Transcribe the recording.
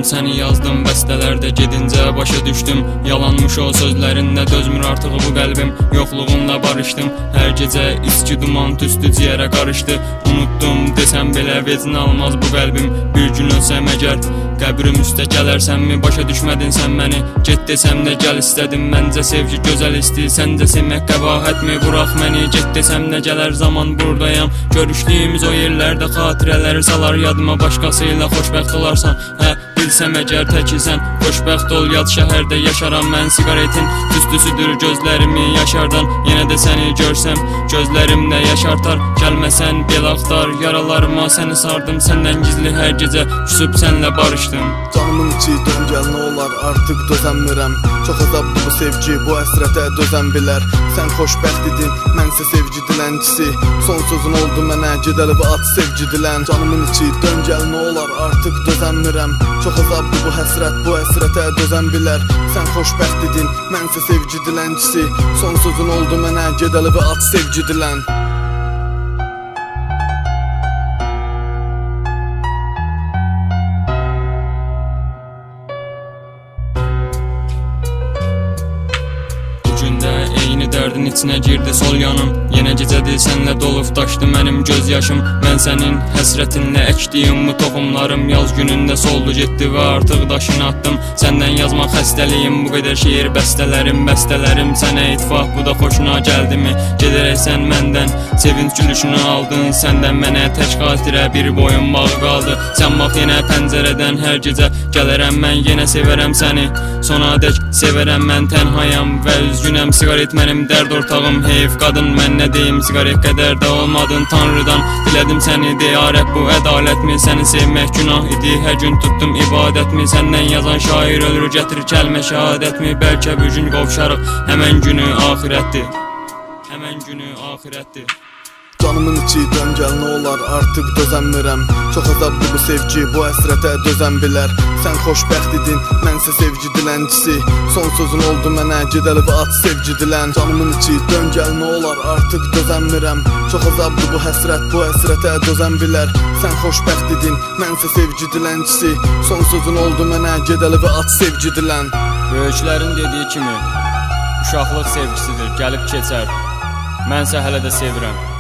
səni yazdım bəstələrdə gedincə başa düşdüm. Yalanmış o sözlərinlə dözmür artıq bu qəlbim. Yoxluğunla barışdım. Hər gecə içki duman tüstü ciyərə qarışdı. Unutdum desəm belə vecin almaz bu qəlbim. Bir gün ölsəm əgər qəbrim üstə gələrsənmi? Başa düşmədin sən məni. Get desəm də gəl istədim. Məncə sevgi gözəl isti. Səncə sevmək qəbahətmi? Burax məni. Get desəm də gələr zaman buradayam. Görüşdüyümüz o yerlərdə xatirələri salar yadıma. Başqasıyla xoşbəxt olarsan. Bilsəm əgər təkisən xoşbəxt ol, yad şəhərdə yaşaram mən. Sigaretin tüstüsüdür gözlərimi yaşardan. Yenə də səni görsəm gözlərimdə yaşartar. Gəlməsən bel axtar yaralarıma səni sardım. Səndən gizli hər gecə küsüb sənlə barışdım. Canımın içi dön gəl nə olar artıq dözənmirəm. Çox azablı bu sevgi bu əsrətə dözən bilər. Sən xoşbəxt idin mənsə sevgi dilənçisi. Son sözün oldu mənə gedəli və at sevgi dilən. Canımın içi dön gəl nə olar artıq dözənmirəm. Çox azablı bu həsrət bu əsrətə dözən bilər. Sən xoşbəxt idin mənsə sevgi dilənçisi. Son sözün oldu mənə gedəli və at sevgi dilən. Eyni dərdin içinə girdi sol yanım. Yenə gecədir sənlə dolub daşdı mənim göz yaşım. Mən sənin həsrətinlə əkdiyim bu toxumlarım yaz günündə soldu getdi və artıq daşını atdım. Səndən yazmaq xəstəliyim bu qədər şeir bəstələrim sənə ittifaq bu da xoşuna gəldimi? Gedərək sən məndən sevinç gülüşünü aldın. Səndən mənə tək xatirə bir boyun bağı qaldı. Sən bax yenə pəncərədən hər gecə gələrəm mən yenə sevərəm səni. Sona dək sevərəm mən tənhayam və üzgünəm. Sigaret mənim dərd ortağım heyf qadın mən nə deyim sigaret qədər də olmadın Tanrıdan dilədim səni deyarət bu ədalətmi səni sevmək günah idi hər gün tutdum ibadətmi səndən yazan şair ölür gətirir kəlmə şəhadətmi bəlkə bir gün qovuşarıq həmən günü axirətdir Canımın içi dön gəl nə olar artıq dözənmirəm Çox azablı bu sevgi bu əsrətə dözən bilər Sən xoşbəxt idin mənsə sevgi dilənçisi Son sözün oldu mənə gedəli və at sevgi dilən Canımın içi dön gəl nə olar artıq dözənmirəm Çox azablı bu həsrət bu əsrətə dözən bilər Sən xoşbəxt idin mənsə sevgi dilənçisi Son sözün oldu mənə gedəli və at sevgi dilən Böyüklərin dediyi kimi uşaqlıq sevgisidir gəlib keçər Mənsə hələ də sevirəm